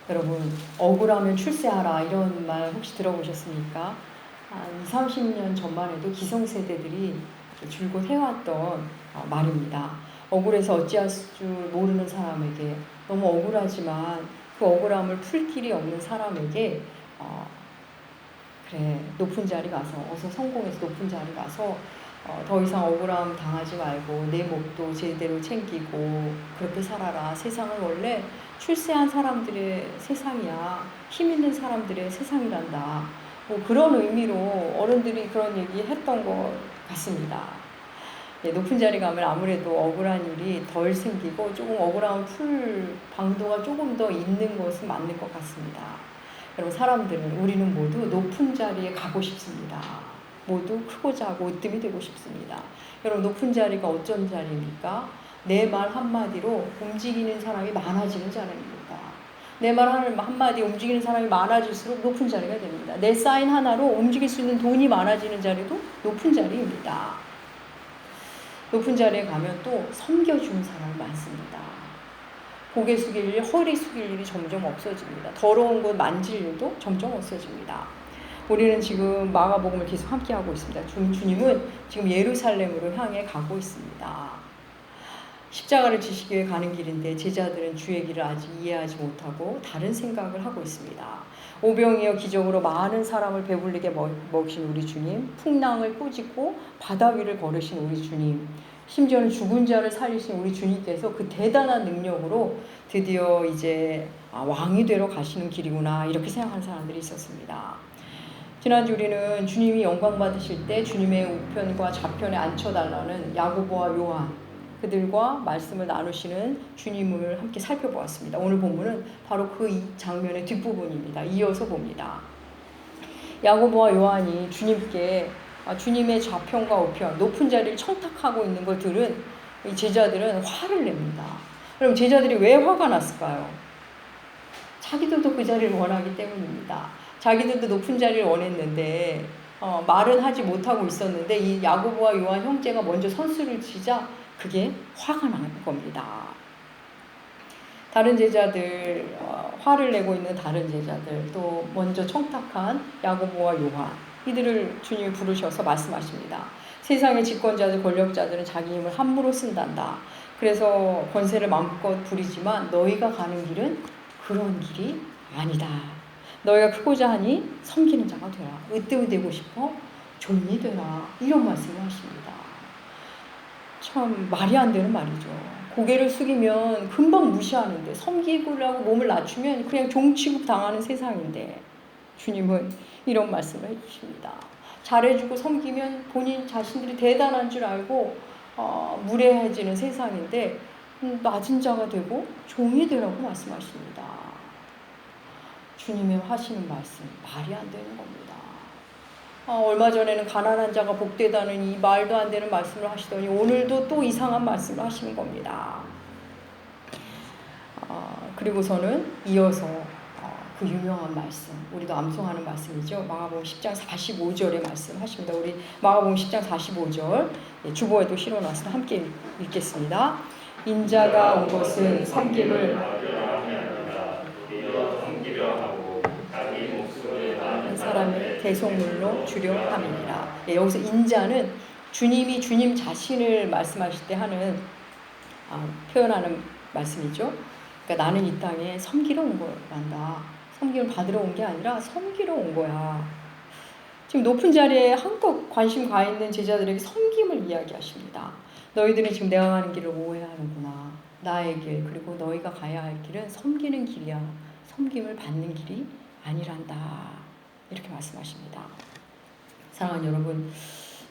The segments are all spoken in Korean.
여러분, 억울하면 출세하라 이런 말 혹시 들어보셨습니까? 한 2, 30년 전만 해도 기성세대들이 줄곧 해왔던 말입니다. 억울해서 어찌할 줄 모르는 사람에게, 너무 억울하지만 그 억울함을 풀 길이 없는 사람에게 그래, 높은 자리 가서, 어서 성공해서 높은 자리 가서 더 이상 억울함 당하지 말고 내 목도 제대로 챙기고 그렇게 살아라. 세상은 원래 출세한 사람들의 세상이야. 힘 있는 사람들의 세상이란다. 뭐 그런 의미로 어른들이 그런 얘기 했던 것 같습니다. 예, 높은 자리 가면 아무래도 억울한 일이 덜 생기고 조금 억울함을 풀 방도가 조금 더 있는 것은 맞는 것 같습니다. 여러분, 사람들은, 우리는 모두 높은 자리에 가고 싶습니다. 모두 크고 작고 으뜸이 되고 싶습니다. 여러분, 높은 자리가 어쩐 자리입니까? 내 말 한마디로 움직이는 사람이 많아지는 자리입니다. 내 말 한마디 움직이는 사람이 많아질수록 높은 자리가 됩니다. 내 사인 하나로 움직일 수 있는 돈이 많아지는 자리도 높은 자리입니다. 높은 자리에 가면 또 섬겨주는 사람이 많습니다. 고개 숙일 일, 허리 숙일 일이 점점 없어집니다. 더러운 곳 만질 일도 점점 없어집니다. 우리는 지금 마가복음을 계속 함께하고 있습니다. 주님은 지금 예루살렘으로 향해 가고 있습니다. 십자가를 지시기 위해 가는 길인데 제자들은 주의 길을 아직 이해하지 못하고 다른 생각을 하고 있습니다. 오병이어 기적으로 많은 사람을 배불리게 먹이신 우리 주님, 풍랑을 꾸짖고 바다 위를 걸으신 우리 주님, 심지어는 죽은 자를 살리신 우리 주님께서 그 대단한 능력으로 드디어 이제 왕이 되러 가시는 길이구나, 이렇게 생각하는 사람들이 있었습니다. 지난주 우리는 주님이 영광 받으실 때 주님의 우편과 좌편에 앉혀달라는 야고보와 요한, 그들과 말씀을 나누시는 주님을 함께 살펴보았습니다. 오늘 본문은 바로 그 장면의 뒷부분입니다. 이어서 봅니다. 야고보와 요한이 주님께 주님의 좌편과 우편, 높은 자리를 청탁하고 있는 걸 들은 이 제자들은 화를 냅니다. 그럼 제자들이 왜 화가 났을까요? 자기들도 그 자리를 원하기 때문입니다. 자기들도 높은 자리를 원했는데 말은 하지 못하고 있었는데 이 야고보와 요한 형제가 먼저 선수를 치자 그게 화가 나는 겁니다. 다른 제자들, 화를 내고 있는 다른 제자들, 또 먼저 청탁한 야고보와 요한, 이들을 주님이 부르셔서 말씀하십니다. 세상의 집권자들, 권력자들은 자기 힘을 함부로 쓴단다. 그래서 권세를 마음껏 부리지만 너희가 가는 길은 그런 길이 아니다. 너희가 크고자 하니 섬기는 자가 되라. 으뜸이 되고 싶어? 존이 되라. 이런 말씀을 하십니다. 참 말이 안 되는 말이죠. 고개를 숙이면 금방 무시하는데, 섬기고라고 몸을 낮추면 그냥 종 취급 당하는 세상인데, 주님은 이런 말씀을 해주십니다. 잘해주고 섬기면 본인 자신들이 대단한 줄 알고 무례해지는 세상인데 낮은 자가 되고 종이 되라고 말씀하십니다. 주님의 하시는 말씀, 말이 안 되는 겁니다. 얼마 전에는 가난한 자가 복되다는 이 말도 안 되는 말씀을 하시더니 오늘도 또 이상한 말씀을 하시는 겁니다. 그리고서는 이어서 그 유명한 말씀, 우리도 암송하는 말씀이죠. 마가복음 10장 45절의 말씀 하십니다. 우리 마가복음 10장 45절 주보에도 실어놨으면 함께 읽겠습니다. 인자가 온 것은 섬김을 사람의 대속물로 주려 함이니라. 여기서 인자는 주님이 주님 자신을 말씀하실 때 하는 표현하는 말씀이죠. 그러니까 나는 이 땅에 섬기러 온 거란다. 섬김을 받으러 온 게 아니라 섬기러 온 거야. 지금 높은 자리에 한껏 관심 가 있는 제자들에게 섬김을 이야기하십니다. 너희들은 지금 내가 가는 길을 오해하는구나. 나의 길, 그리고 너희가 가야 할 길은 섬기는 길이야. 섬김을 받는 길이 아니란다. 이렇게 말씀하십니다. 사랑하는 여러분,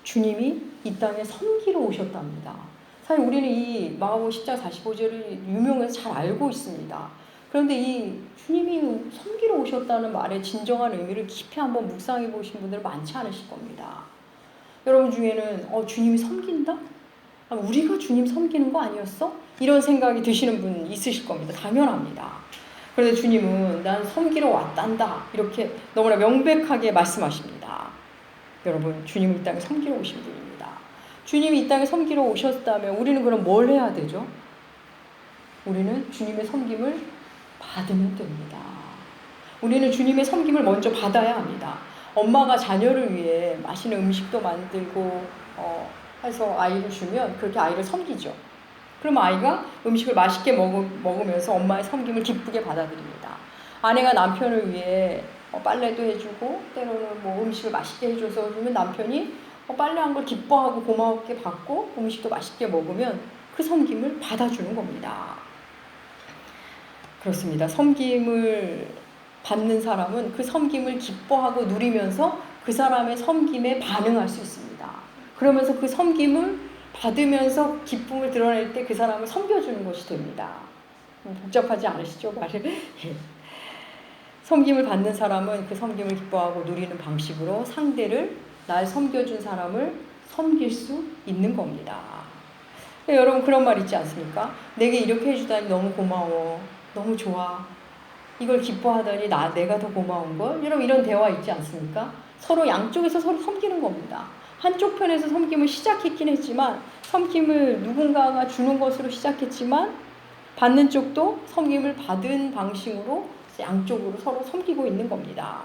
주님이 이 땅에 섬기러 오셨답니다. 사실 우리는 이 마가복음 10장 45절을 유명해서 잘 알고 있습니다. 그런데 이 주님이 섬기러 오셨다는 말의 진정한 의미를 깊이 한번 묵상해 보신 분들은 많지 않으실 겁니다. 여러분 중에는 주님이 섬긴다? 우리가 주님 섬기는 거 아니었어? 이런 생각이 드시는 분 있으실 겁니다. 당연합니다. 그런데 주님은 난 섬기러 왔단다. 이렇게 너무나 명백하게 말씀하십니다. 여러분, 주님은 이 땅에 섬기러 오신 분입니다. 주님이 이 땅에 섬기러 오셨다면 우리는 그럼 뭘 해야 되죠? 우리는 주님의 섬김을 받으면 됩니다. 우리는 주님의 섬김을 먼저 받아야 합니다. 엄마가 자녀를 위해 맛있는 음식도 만들고 해서 아이를 주면 그렇게 아이를 섬기죠. 그럼 아이가 음식을 맛있게 먹으면서 엄마의 섬김을 기쁘게 받아들입니다. 아내가 남편을 위해 빨래도 해주고 때로는 뭐 음식을 맛있게 해줘서 그러면 남편이 빨래한 걸 기뻐하고 고맙게 받고 음식도 맛있게 먹으면 그 섬김을 받아주는 겁니다. 그렇습니다. 섬김을 받는 사람은 그 섬김을 기뻐하고 누리면서 그 사람의 섬김에 반응할 수 있습니다. 그러면서 그 섬김을 받으면서 기쁨을 드러낼 때 그 사람을 섬겨주는 것이 됩니다. 복잡하지 않으시죠? 말을. 섬김을 받는 사람은 그 섬김을 기뻐하고 누리는 방식으로 상대를 날 섬겨준 사람을 섬길 수 있는 겁니다. 여러분 그런 말 있지 않습니까? 내게 이렇게 해주다니 너무 고마워. 너무 좋아. 이걸 기뻐하다니 내가 더 고마운걸? 여러분 이런 대화 있지 않습니까? 서로 양쪽에서 서로 섬기는 겁니다. 한쪽 편에서 섬김을 시작했긴 했지만 섬김을 누군가가 주는 것으로 시작했지만 받는 쪽도 섬김을 받은 방식으로 양쪽으로 서로 섬기고 있는 겁니다.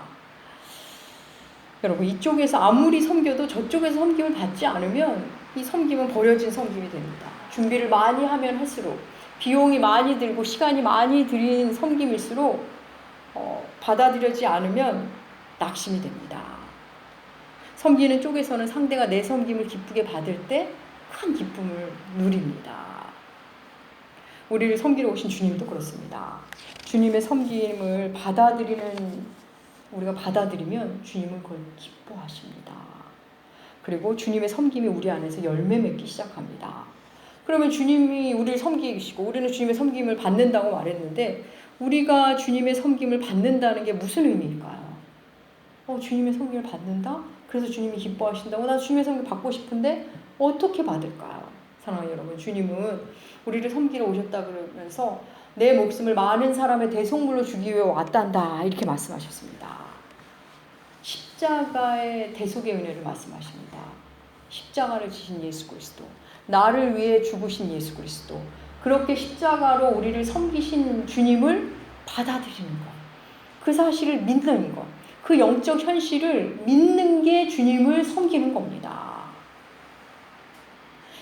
여러분 이쪽에서 아무리 섬겨도 저쪽에서 섬김을 받지 않으면 이 섬김은 버려진 섬김이 됩니다. 준비를 많이 하면 할수록 비용이 많이 들고 시간이 많이 들인 섬김일수록 받아들여지지 않으면 낙심이 됩니다. 섬기는 쪽에서는 상대가 내 섬김을 기쁘게 받을 때 큰 기쁨을 누립니다. 우리를 섬기러 오신 주님도 그렇습니다. 주님의 섬김을 우리가 받아들이면 주님은 그걸 기뻐하십니다. 그리고 주님의 섬김이 우리 안에서 열매 맺기 시작합니다. 그러면 주님이 우리를 섬기시고 우리는 주님의 섬김을 받는다고 말했는데 우리가 주님의 섬김을 받는다는 게 무슨 의미일까요? 주님의 섬김을 받는다? 그래서 주님이 기뻐하신다고? 나 주님의 섬김 받고 싶은데 어떻게 받을까요? 사랑하는 여러분, 주님은 우리를 섬기러 오셨다 그러면서 내 목숨을 많은 사람의 대속물로 주기 위해 왔단다 이렇게 말씀하셨습니다. 십자가의 대속의 은혜를 말씀하십니다. 십자가를 지신 예수 그리스도, 나를 위해 죽으신 예수 그리스도, 그렇게 십자가로 우리를 섬기신 주님을 받아들이는 것, 그 사실을 믿는 것, 그 영적 현실을 믿는 게 주님을 섬기는 겁니다.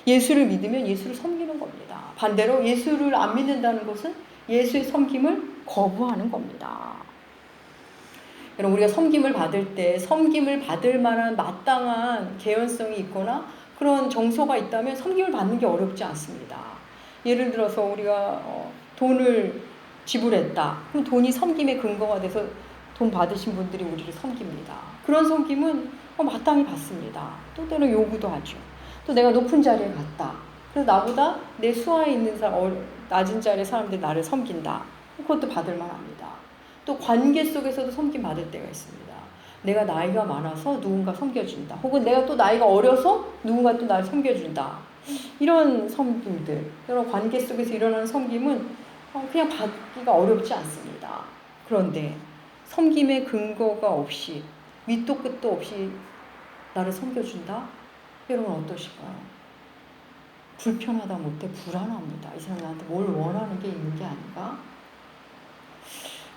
예수를 믿으면 예수를 섬기는 겁니다. 반대로 예수를 안 믿는다는 것은 예수의 섬김을 거부하는 겁니다. 여러분 우리가 섬김을 받을 때 섬김을 받을 만한 마땅한 개연성이 있거나 그런 정서가 있다면 섬김을 받는 게 어렵지 않습니다. 예를 들어서 우리가 돈을 지불했다. 그럼 돈이 섬김의 근거가 돼서 돈 받으신 분들이 우리를 섬깁니다. 그런 섬김은 마땅히 받습니다. 또 때로 요구도 하죠. 또 내가 높은 자리에 갔다. 그래서 나보다 내 수하에 있는 낮은 자리의 사람들이 나를 섬긴다. 그것도 받을 만합니다. 또 관계 속에서도 섬김 받을 때가 있습니다. 내가 나이가 많아서 누군가 섬겨준다. 혹은 내가 또 나이가 어려서 누군가 또 나를 섬겨준다. 이런 섬김들, 이런 관계 속에서 일어나는 섬김은 그냥 받기가 어렵지 않습니다. 그런데 섬김의 근거가 없이 밑도 끝도 없이 나를 섬겨준다? 여러분 어떠실까요? 불편하다 못해 불안합니다. 이 사람 나한테 뭘 원하는 게 있는 게 아닌가?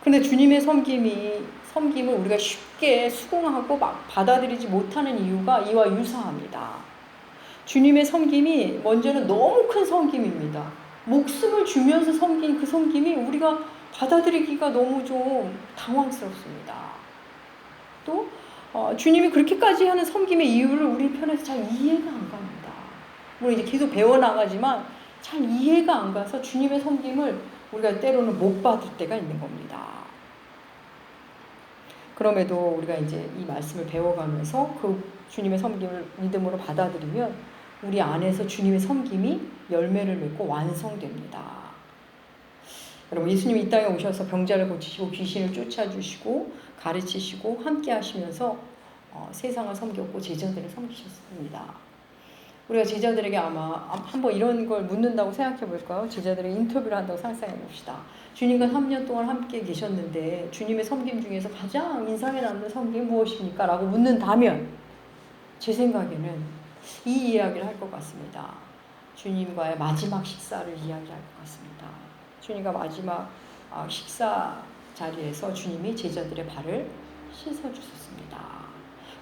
근데 주님의 섬김을 우리가 쉽게 수긍하고 막 받아들이지 못하는 이유가 이와 유사합니다. 주님의 섬김이 먼저는 너무 큰 섬김입니다. 목숨을 주면서 섬긴 그 섬김이 우리가 받아들이기가 너무 좀 당황스럽습니다. 또 주님이 그렇게까지 하는 섬김의 이유를 우리 편에서 잘 이해가 안 갑니다. 물론 이제 계속 배워나가지만 잘 이해가 안 가서 주님의 섬김을 우리가 때로는 못 받을 때가 있는 겁니다. 그럼에도 우리가 이제 이 말씀을 배워가면서 그 주님의 섬김을 믿음으로 받아들이면 우리 안에서 주님의 섬김이 열매를 맺고 완성됩니다. 여러분 예수님이 이 땅에 오셔서 병자를 고치시고 귀신을 쫓아주시고 가르치시고 함께 하시면서 세상을 섬겼고 제자들을 섬기셨습니다. 우리가 제자들에게 아마 한번 이런 걸 묻는다고 생각해 볼까요? 제자들에게 인터뷰를 한다고 상상해 봅시다. 주님과 3년 동안 함께 계셨는데 주님의 섬김 중에서 가장 인상에 남는 섬김이 무엇입니까? 라고 묻는다면 제 생각에는 이 이야기를 할 것 같습니다. 주님과의 마지막 식사를 이야기할 것 같습니다. 주님과 마지막 식사 자리에서 주님이 제자들의 발을 씻어주셨습니다.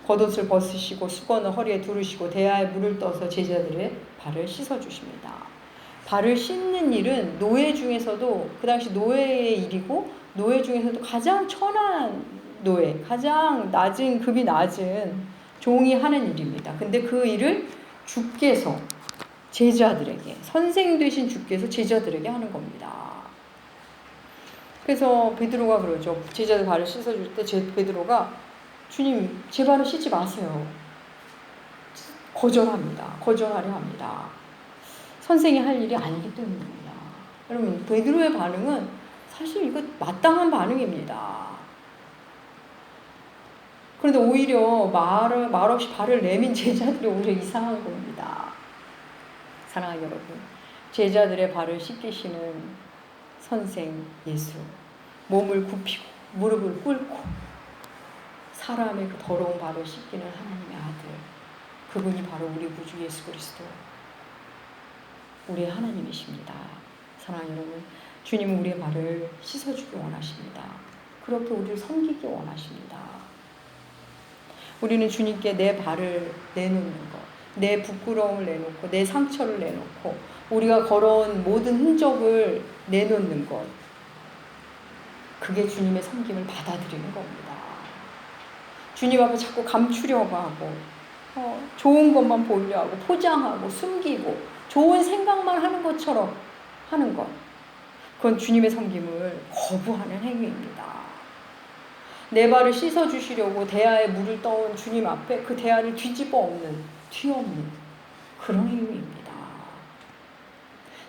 겉옷을 벗으시고 수건을 허리에 두르시고 대야에 물을 떠서 제자들의 발을 씻어주십니다. 발을 씻는 일은 노예 중에서도 그 당시 노예의 일이고 노예 중에서도 가장 천한 노예, 가장 낮은 급이 낮은 종이 하는 일입니다. 근데 그 일을 주께서 제자들에게, 선생 되신 주께서 제자들에게 하는 겁니다. 그래서 베드로가 그러죠. 제자들 발을 씻어줄 때 베드로가 주님 제 발을 씻지 마세요. 거절하려 합니다. 선생이 할 일이 아니기 때문입니다. 여러분 베드로의 반응은 사실 이거 마땅한 반응입니다. 그런데 오히려 말 없이 발을 내민 제자들이 오히려 이상한 겁니다. 사랑하는 여러분, 제자들의 발을 씻기시는 선생 예수, 몸을 굽히고 무릎을 꿇고 사람의 그 더러운 발을 씻기는 하나님의 아들, 그분이 바로 우리 구주 예수 그리스도, 우리의 하나님이십니다. 사랑하는 여러분, 주님은 우리의 발을 씻어주기 원하십니다. 그렇게 우리를 섬기기 원하십니다. 우리는 주님께 내 발을 내놓는 것, 내 부끄러움을 내놓고 내 상처를 내놓고 우리가 걸어온 모든 흔적을 내놓는 것, 그게 주님의 섬김을 받아들이는 겁니다. 주님 앞에 자꾸 감추려고 하고 좋은 것만 보이려 하고 포장하고 숨기고 좋은 생각만 하는 것처럼 하는 것, 그건 주님의 섬김을 거부하는 행위입니다. 내 발을 씻어주시려고 대야에 물을 떠온 주님 앞에 그 대야를 뒤엎는 그런 행위입니다.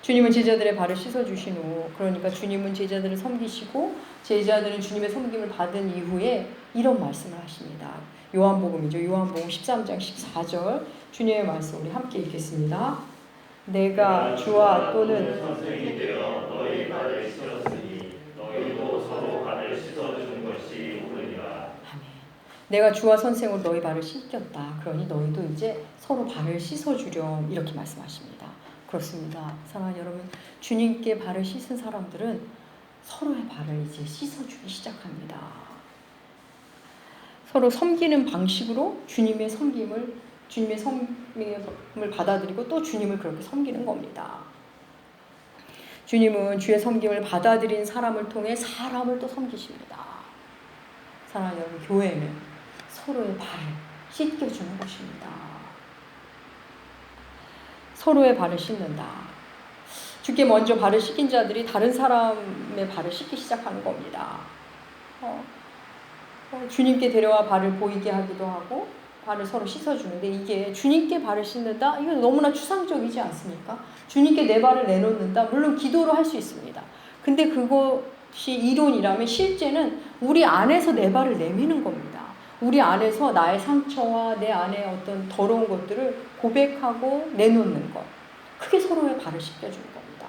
주님은 제자들의 발을 씻어주신 후, 그러니까 주님은 제자들을 섬기시고 제자들은 주님의 섬김을 받은 이후에 이런 말씀을 하십니다. 요한복음이죠. 요한복음 13장 14절 주님의 말씀 우리 함께 읽겠습니다. 내가 주와 또는 선생이 되어 너희 발을 씻었으니 너희도 서로 발을 씻어주는 것이 옳으니라. 아멘. 내가 주와 선생으로 너희 발을 씻겼다. 그러니 너희도 이제 서로 발을 씻어주렴, 이렇게 말씀하십니다. 그렇습니다. 사랑하는 여러분, 주님께 발을 씻은 사람들은 서로의 발을 이제 씻어주기 시작합니다. 서로 섬기는 방식으로 주님의 섬김을 받아들이고 또 주님을 그렇게 섬기는 겁니다. 주님은 주의 섬김을 받아들인 사람을 통해 사람을 또 섬기십니다. 사랑하는 여러분, 교회는 서로의 발을 씻겨주는 것입니다. 서로의 발을 씻는다. 주께 먼저 발을 씻긴 자들이 다른 사람의 발을 씻기 시작하는 겁니다. 주님께 데려와 발을 보이게 하기도 하고 발을 서로 씻어주는데, 이게 주님께 발을 씻는다? 이건 너무나 추상적이지 않습니까? 주님께 내 발을 내놓는다? 물론 기도로 할 수 있습니다. 근데 그것이 이론이라면 실제는 우리 안에서 내 발을 내미는 겁니다. 우리 안에서 나의 상처와 내 안에 어떤 더러운 것들을 고백하고 내놓는 것, 그게 서로의 발을 씻겨주는 겁니다.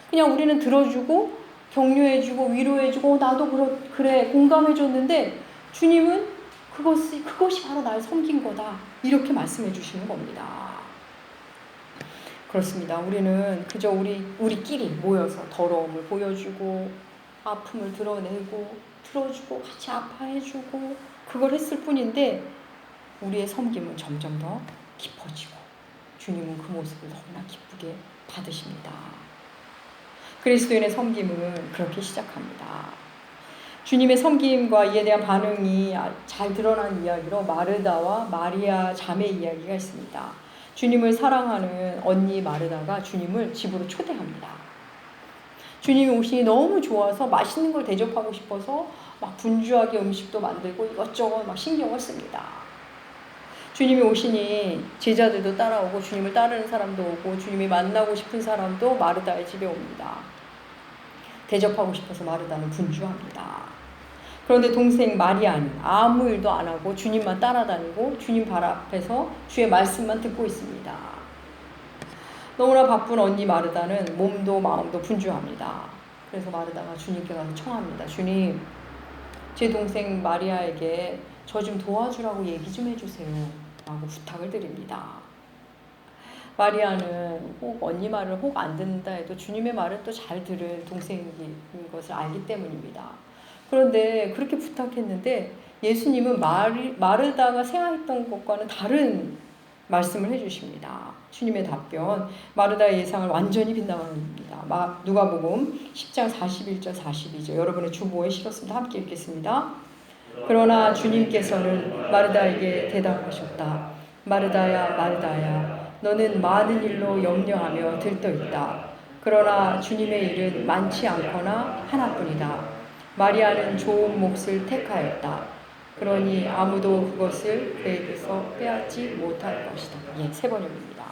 그냥 우리는 들어주고 격려해주고 위로해주고 나도 그래 공감해줬는데 주님은 그것이 바로 나의 섬긴 거다, 이렇게 말씀해 주시는 겁니다. 그렇습니다. 우리는 그저 우리끼리 모여서 더러움을 보여주고 아픔을 드러내고 들어주고 같이 아파해주고 그걸 했을 뿐인데 우리의 섬김은 점점 더 깊어지고 주님은 그 모습을 너무나 기쁘게 받으십니다. 그리스도인의 섬김은 그렇게 시작합니다. 주님의 섬김과 이에 대한 반응이 잘 드러난 이야기로 마르다와 마리아 자매 이야기가 있습니다. 주님을 사랑하는 언니 마르다가 주님을 집으로 초대합니다. 주님이 오시니 너무 좋아서 맛있는 걸 대접하고 싶어서 막 분주하게 음식도 만들고 이것저것 막 신경을 씁니다. 주님이 오시니 제자들도 따라오고 주님을 따르는 사람도 오고 주님이 만나고 싶은 사람도 마르다의 집에 옵니다. 대접하고 싶어서 마르다는 분주합니다. 그런데 동생 마리아는 아무 일도 안 하고 주님만 따라다니고 주님 발 앞에서 주의 말씀만 듣고 있습니다. 너무나 바쁜 언니 마르다는 몸도 마음도 분주합니다. 그래서 마르다가 주님께 가서 청합니다. 주님, 제 동생 마리아에게 저 좀 도와주라고 얘기 좀 해주세요 라고 부탁을 드립니다. 마리아는 혹 언니 말을 혹 안 듣는다 해도 주님의 말을 또 잘 들을 동생인 것을 알기 때문입니다. 그런데 그렇게 부탁했는데 예수님은 마르다가 생각했던 것과는 다른 말씀을 해주십니다. 주님의 답변, 마르다의 예상을 완전히 빗나갑니다. 누가복음 10장 41절 42절 여러분의 주보에 실었습니다. 함께 읽겠습니다. 그러나 주님께서는 마르다에게 대답하셨다. 마르다야, 마르다야, 너는 많은 일로 염려하며 들떠있다. 그러나 주님의 일은 많지 않거나 하나뿐이다. 마리아는 좋은 몫을 택하였다. 그러니 아무도 그것을 그에게서 빼앗지 못할 것이다. 예, 세 번역입니다.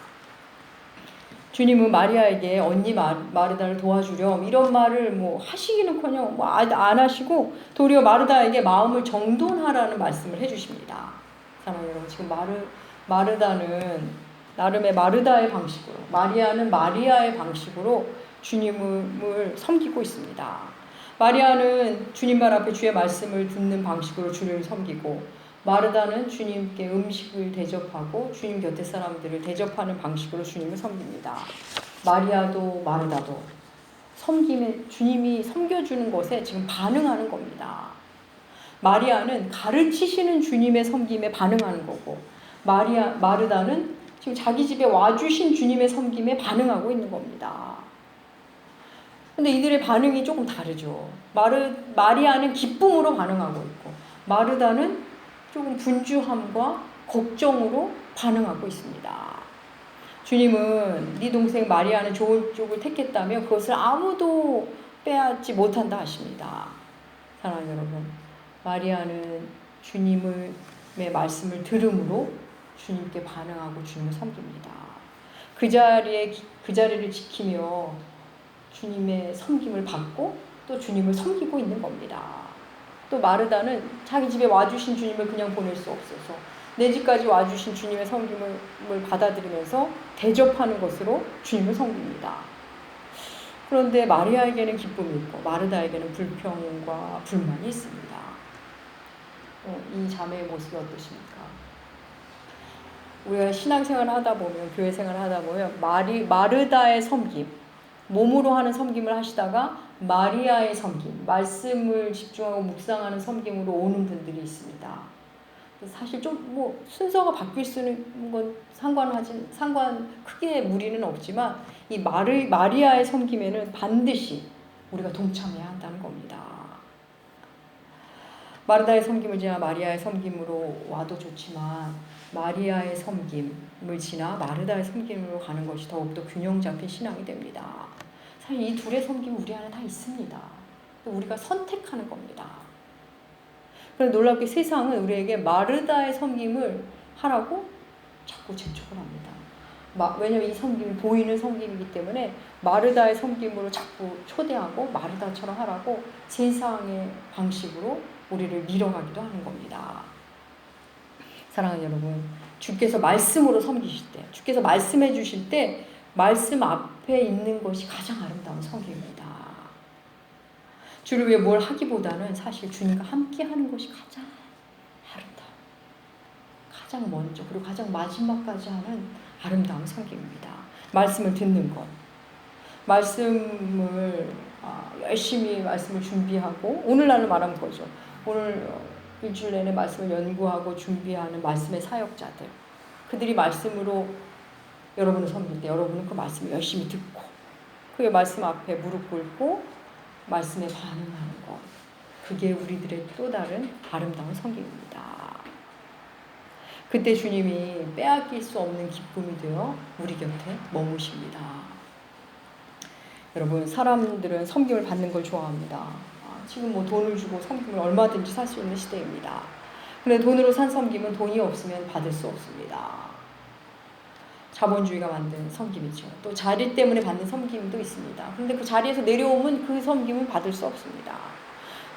주님은 마리아에게 언니 마르다를 도와주렴 이런 말을 하시기는커녕 안 하시고 도리어 마르다에게 마음을 정돈하라는 말씀을 해주십니다. 사랑하는 여러분, 지금 마르다는 나름의 마르다의 방식으로, 마리아는 마리아의 방식으로 주님을 섬기고 있습니다. 마리아는 주님 발 앞에 주의 말씀을 듣는 방식으로 주님을 섬기고, 마르다는 주님께 음식을 대접하고 주님 곁에 사람들을 대접하는 방식으로 주님을 섬깁니다. 마리아도 마르다도 주님이 섬겨주는 것에 지금 반응하는 겁니다. 마리아는 가르치시는 주님의 섬김에 반응하는 거고, 마르다는 지금 자기 집에 와주신 주님의 섬김에 반응하고 있는 겁니다. 근데 이들의 반응이 조금 다르죠. 마리아는 기쁨으로 반응하고 있고, 마르다는 조금 분주함과 걱정으로 반응하고 있습니다. 주님은 네 동생 마리아는 좋은 쪽을 택했다며 그것을 아무도 빼앗지 못한다 하십니다. 사랑하는 여러분, 마리아는 주님의 말씀을 들음으로 주님께 반응하고 주님을 섬깁니다. 그 자리를 지키며 주님의 섬김을 받고 또 주님을 섬기고 있는 겁니다. 또 마르다는 자기 집에 와주신 주님을 그냥 보낼 수 없어서 내 집까지 와주신 주님의 섬김을 받아들이면서 대접하는 것으로 주님을 섬깁니다. 그런데 마리아에게는 기쁨이 있고 마르다에게는 불평과 불만이 있습니다. 이 자매의 모습이 어떠십니까? 우리가 신앙생활을 하다 보면, 교회 생활을 하다 보면 마르다의 섬김, 몸으로 하는 섬김을 하시다가 마리아의 섬김, 말씀을 집중하고 묵상하는 섬김으로 오는 분들이 있습니다. 사실 좀 순서가 바뀔 수는 건 크게 무리는 없지만 이 마리아의 섬김에는 반드시 우리가 동참해야 한다는 겁니다. 마르다의 섬김을 지나 마리아의 섬김으로 와도 좋지만 마리아의 섬김을 지나 마르다의 섬김으로 가는 것이 더욱더 균형 잡힌 신앙이 됩니다. 사실 이 둘의 섬김은 우리 안에 다 있습니다. 우리가 선택하는 겁니다. 그런데 놀랍게 세상은 우리에게 마르다의 섬김을 하라고 자꾸 재촉을 합니다. 왜냐하면 이 섬김이 보이는 섬김이기 때문에 마르다의 섬김으로 자꾸 초대하고 마르다처럼 하라고 세상의 방식으로 우리를 밀어가기도 하는 겁니다. 사랑하는 여러분, 주께서 말씀으로 섬기실 때, 주께서 말씀해 주실 때 말씀 앞에 있는 것이 가장 아름다운 섬김입니다. 주를 위해 뭘 하기보다는 사실 주님과 함께 하는 것이 가장 아름다운, 가장 먼저 그리고 가장 마지막까지 하는 아름다운 섬김입니다. 말씀을 듣는 것, 열심히 말씀을 준비하고, 오늘날로 말하면 거죠. 오늘 일주일 내내 말씀을 연구하고 준비하는 말씀의 사역자들, 그들이 말씀으로 여러분을 섬길 때 여러분은 그 말씀을 열심히 듣고 그의 말씀 앞에 무릎 꿇고 말씀에 반응하는 것, 그게 우리들의 또 다른 아름다운 섬김입니다. 그때 주님이 빼앗길 수 없는 기쁨이 되어 우리 곁에 머무십니다. 여러분, 사람들은 섬김을 받는 걸 좋아합니다. 지금 돈을 주고 섬김을 얼마든지 살 수 있는 시대입니다. 그런데 돈으로 산 섬김은 돈이 없으면 받을 수 없습니다. 자본주의가 만든 섬김이죠. 또 자리 때문에 받는 섬김도 있습니다. 그런데 그 자리에서 내려오면 그 섬김은 받을 수 없습니다.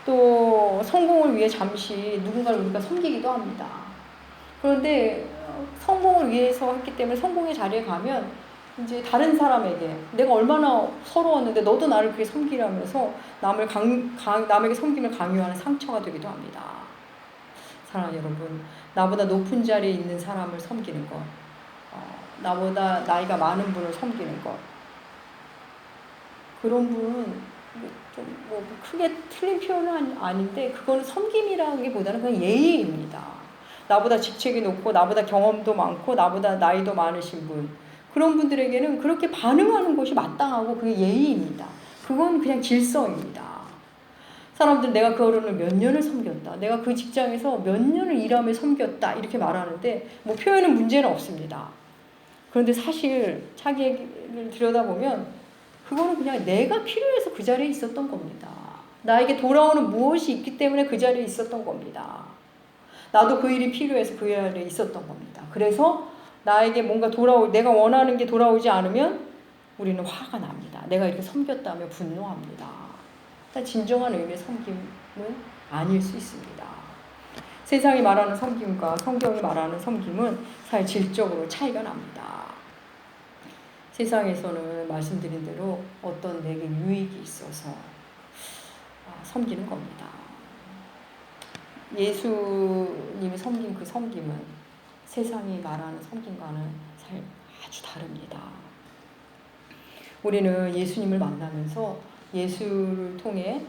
또 성공을 위해 잠시 누군가를 우리가 섬기기도 합니다. 그런데 성공을 위해서 했기 때문에 성공의 자리에 가면 이제 다른 사람에게 내가 얼마나 서러웠는데 너도 나를 그렇게 섬기라면서 남에게 섬김을 강요하는 상처가 되기도 합니다. 사랑하는 여러분, 나보다 높은 자리에 있는 사람을 섬기는 것, 나보다 나이가 많은 분을 섬기는 것, 그런 분은 뭐 크게 틀린 표현은 아닌데 그거는 섬김이라기보다는 그냥 예의입니다. 나보다 직책이 높고 나보다 경험도 많고 나보다 나이도 많으신 분, 그런 분들에게는 그렇게 반응하는 것이 마땅하고 그게 예의입니다. 그건 그냥 질서입니다. 사람들 내가 그 어른을 몇 년을 섬겼다, 내가 그 직장에서 몇 년을 일하며 섬겼다 이렇게 말하는데 뭐 표현은 문제는 없습니다. 그런데 사실 자기를 들여다보면 그거는 그냥 내가 필요해서 그 자리에 있었던 겁니다. 나에게 돌아오는 무엇이 있기 때문에 그 자리에 있었던 겁니다. 나도 그 일이 필요해서 그 자리에 있었던 겁니다. 그래서 나에게 뭔가 내가 원하는 게 돌아오지 않으면 우리는 화가 납니다. 내가 이렇게 섬겼다며 분노합니다. 진정한 의미의 섬김은 아닐 수 있습니다. 세상이 말하는 섬김과 성경이 말하는 섬김은 사실 질적으로 차이가 납니다. 세상에서는 말씀드린 대로 어떤 내게 유익이 있어서 섬기는 겁니다. 예수님이 섬긴 그 섬김은 세상이 말하는 섬김과는 사실 아주 다릅니다. 우리는 예수님을 만나면서 예수를 통해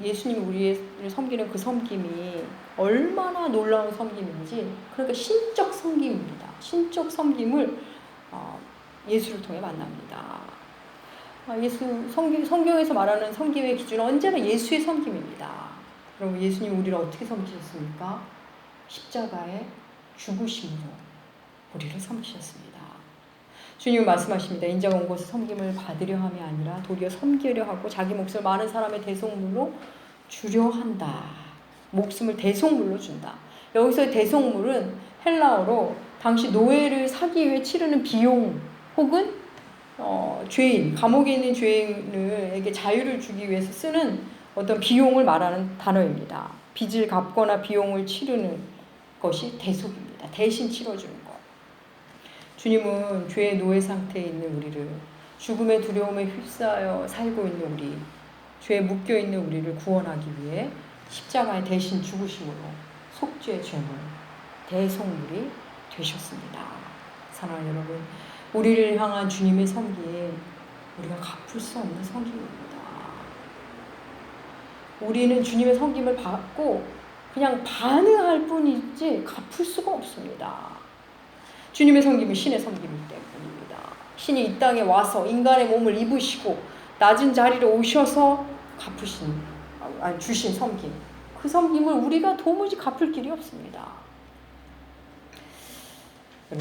예수님이 우리를 섬기는 그 섬김이 얼마나 놀라운 섬김인지, 그러니까 신적 섬김입니다. 신적 섬김을 예수를 통해 만납니다. 성경에서 말하는 섬김의 기준은 언제나 예수의 섬김입니다. 그럼 예수님 우리를 어떻게 섬기셨습니까? 십자가의 죽으심으로 우리를 섬기셨습니다. 주님은 말씀하십니다. 인자가 온 것은 섬김을 받으려 함이 아니라 도리어 섬기려 하고 자기 몫을 많은 사람의 대속물로 주려 한다. 목숨을 대속물로 준다. 여기서 대속물은 헬라어로 당시 노예를 사기 위해 치르는 비용 혹은 죄인, 감옥에 있는 죄인에게 자유를 주기 위해서 쓰는 어떤 비용을 말하는 단어입니다. 빚을 갚거나 비용을 치르는 것이 대속입니다. 대신 치러주는 것. 주님은 죄의 노예 상태에 있는 우리를, 죽음의 두려움에 휩싸여 살고 있는 우리, 죄에 묶여있는 우리를 구원하기 위해 십자가에 대신 죽으심으로 속죄 죄물, 대속물이 되셨습니다. 사랑하는 여러분, 우리를 향한 주님의 섬김, 우리가 갚을 수 없는 섬김입니다. 우리는 주님의 섬김을 받고 그냥 반응할 뿐이지 갚을 수가 없습니다. 주님의 섬김은 신의 섬김이기 때문입니다. 신이 이 땅에 와서 인간의 몸을 입으시고 낮은 자리로 오셔서 주신 섬김, 그 섬김을 우리가 도무지 갚을 길이 없습니다.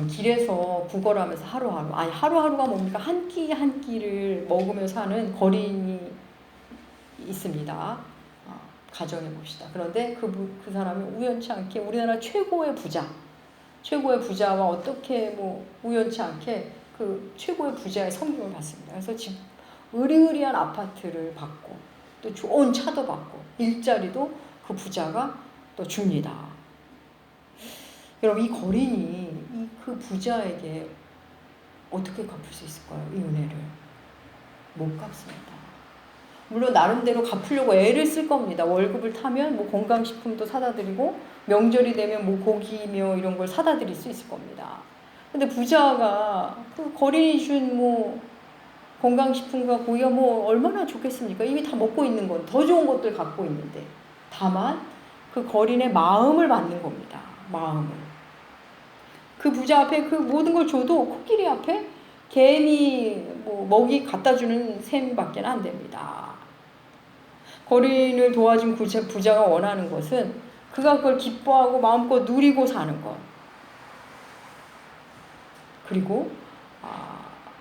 길에서 구걸하면서 하루하루가 뭡니까? 한 끼 한 끼를 먹으면서 하는 거린이 있습니다. 가정해 봅시다. 그런데 그 사람이 우연치 않게 우리나라 최고의 부자와 어떻게 우연치 않게 그 최고의 부자의 섬김을 받습니다. 그래서 으리으리한 아파트를 받고 또 좋은 차도 받고 일자리도 그 부자가 또 줍니다. 여러분, 이 거린이 그 부자에게 어떻게 갚을 수 있을까요? 이 은혜를 못 갚습니다. 물론 나름대로 갚으려고 애를 쓸 겁니다. 월급을 타면 건강식품도 사다 드리고 명절이 되면 고기며 이런 걸 사다 드릴 수 있을 겁니다. 근데 부자가 그 거린이 준 건강식품과 고기가 얼마나 좋겠습니까? 이미 다 먹고 있는 건 더 좋은 것들 갖고 있는데, 다만 그 거린의 마음을 받는 겁니다. 마음을. 그 부자 앞에 그 모든 걸 줘도 코끼리 앞에 괜히 먹이 갖다 주는 셈밖에 안 됩니다. 거린을 도와준 부자가 원하는 것은 그가 그걸 기뻐하고 마음껏 누리고 사는 것. 그리고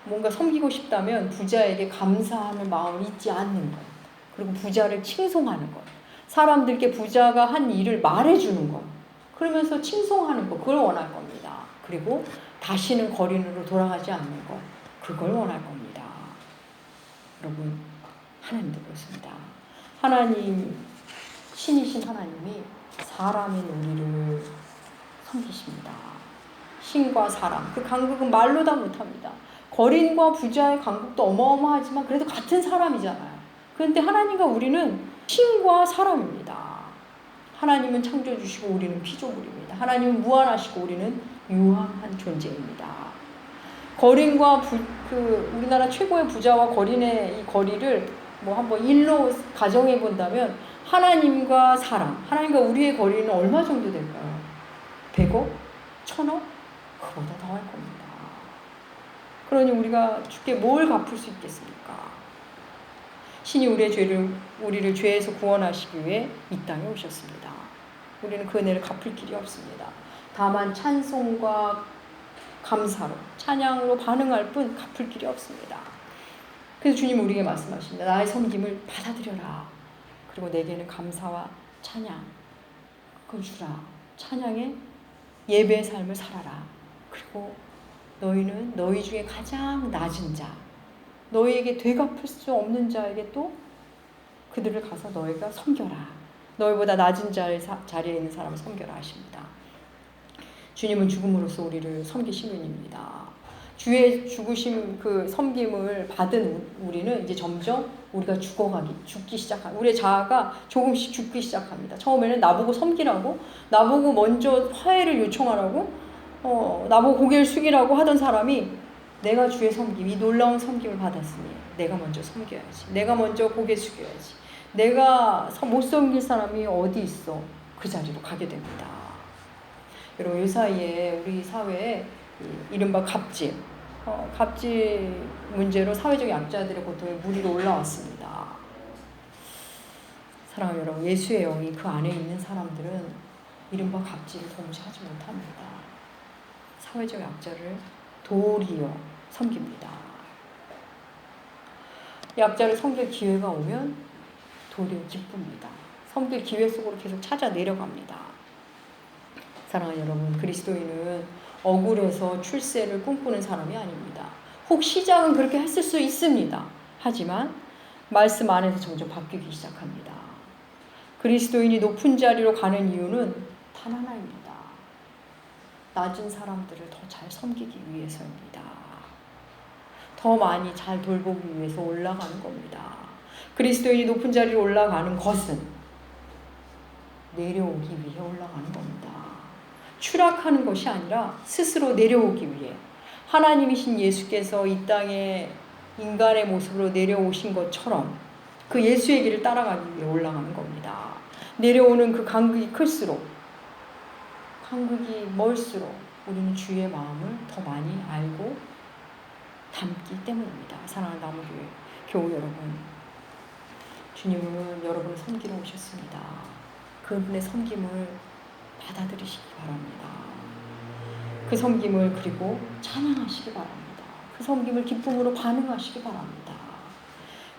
뭔가 섬기고 싶다면 부자에게 감사하는 마음을 잊지 않는 것. 그리고 부자를 칭송하는 것. 사람들께 부자가 한 일을 말해주는 것. 그러면서 칭송하는 것. 그걸 원할 겁니다. 그리고 다시는 거린으로 돌아가지 않는 것. 그걸 원할 겁니다. 여러분, 하나님도 그렇습니다. 신이신 하나님이 사람인 우리를 섬기십니다. 신과 사람, 그 간극은 말로 다 못합니다. 거린과 부자의 간극도 어마어마하지만 그래도 같은 사람이잖아요. 그런데 하나님과 우리는 신과 사람입니다. 하나님은 창조주시고 우리는 피조물입니다. 하나님은 무한하시고 우리는 유한한 존재입니다. 거린과 우리나라 최고의 부자와 거린의 이 거리를 뭐 한번 일로 가정해 본다면 하나님과 사람, 하나님과 우리의 거리는 얼마 정도 될까요? 100억? 1000억? 그보다 더 할 겁니다. 그러니 우리가 주께 뭘 갚을 수 있겠습니까? 신이 우리를 죄에서 구원하시기 위해 이 땅에 오셨습니다. 우리는 그 은혜를 갚을 길이 없습니다. 다만 찬송과 감사로, 찬양으로 반응할 뿐 갚을 길이 없습니다. 그래서 주님 우리에게 말씀하십니다. 나의 섬김을 받아들여라. 그리고 내게는 감사와 찬양, 그걸 주라. 찬양의 예배의 삶을 살아라. 그리고 너희는 너희 중에 가장 낮은 자, 너희에게 되갚을 수 없는 자에게 또 그들을 가서 너희가 섬겨라. 너희보다 낮은 자리에 있는 사람을 섬겨라 하십니다. 주님은 죽음으로써 우리를 섬기신 분입니다. 주의 죽으심 그 섬김을 받은 우리는 이제 점점 우리가 죽기 시작합니다. 우리의 자아가 조금씩 죽기 시작합니다. 처음에는 나보고 섬기라고, 나보고 먼저 화해를 요청하라고, 나보고 고개를 숙이라고 하던 사람이 내가 주의 섬김, 이 놀라운 섬김을 받았으니 내가 먼저 섬겨야지. 내가 먼저 고개 숙여야지. 내가 못 섬길 사람이 어디 있어? 그 자리로 가게 됩니다. 여러분, 이 사이에 우리 사회에 이른바 갑질 문제로 사회적 약자들의 고통이 무리로 올라왔습니다. 사랑하는 여러분, 예수의 영이 그 안에 있는 사람들은 이른바 갑질을 도무지 하지 못합니다. 사회적 약자를 도리어 섬깁니다. 약자를 섬길 기회가 오면 도리어 기쁩니다. 섬길 기회 속으로 계속 찾아 내려갑니다. 사랑하는 여러분, 그리스도인은 억울해서 출세를 꿈꾸는 사람이 아닙니다. 혹 시작은 그렇게 했을 수 있습니다. 하지만 말씀 안에서 점점 바뀌기 시작합니다. 그리스도인이 높은 자리로 가는 이유는 단 하나입니다. 낮은 사람들을 더 잘 섬기기 위해서입니다. 더 많이 잘 돌보기 위해서 올라가는 겁니다. 그리스도인이 높은 자리로 올라가는 것은 내려오기 위해 올라가는 겁니다. 추락하는 것이 아니라 스스로 내려오기 위해, 하나님이신 예수께서 이 땅에 인간의 모습으로 내려오신 것처럼 그 예수의 길을 따라가기 위해 올라가는 겁니다. 내려오는 그 간극이 클수록, 간극이 멀수록 우리는 주의 마음을 더 많이 알고 담기 때문입니다. 사랑하는 나무교회 교우 여러분, 주님은 여러분을 섬기러 오셨습니다. 그분의 섬김을 받아들이시기 바랍니다. 그 섬김을 그리고 찬양하시기 바랍니다. 그 섬김을 기쁨으로 반응하시기 바랍니다.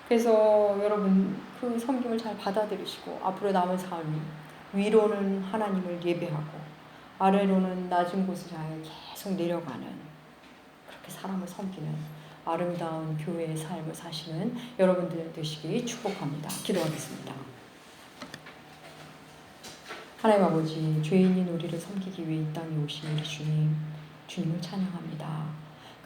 그래서 여러분 그 섬김을 잘 받아들이시고 앞으로 남은 삶이 위로는 하나님을 예배하고 아래로는 낮은 곳을 향해 계속 내려가는, 그렇게 사람을 섬기는 아름다운 교회의 삶을 사시는 여러분들 되시기 축복합니다. 기도하겠습니다. 하나님 아버지, 죄인인 우리를 섬기기 위해 이 땅에 오신 우리 주님, 주님을 찬양합니다.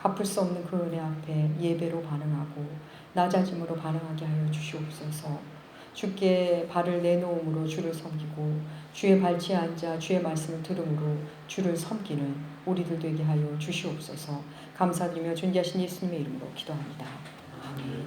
갚을 수 없는 그 은혜 앞에 예배로 반응하고 낮아짐으로 반응하게 하여 주시옵소서. 주께 발을 내놓음으로 주를 섬기고 주의 발치에 앉아 주의 말씀을 들음으로 주를 섬기는 우리들 되게 하여 주시옵소서. 감사드리며 존귀하신 예수님의 이름으로 기도합니다. 아멘.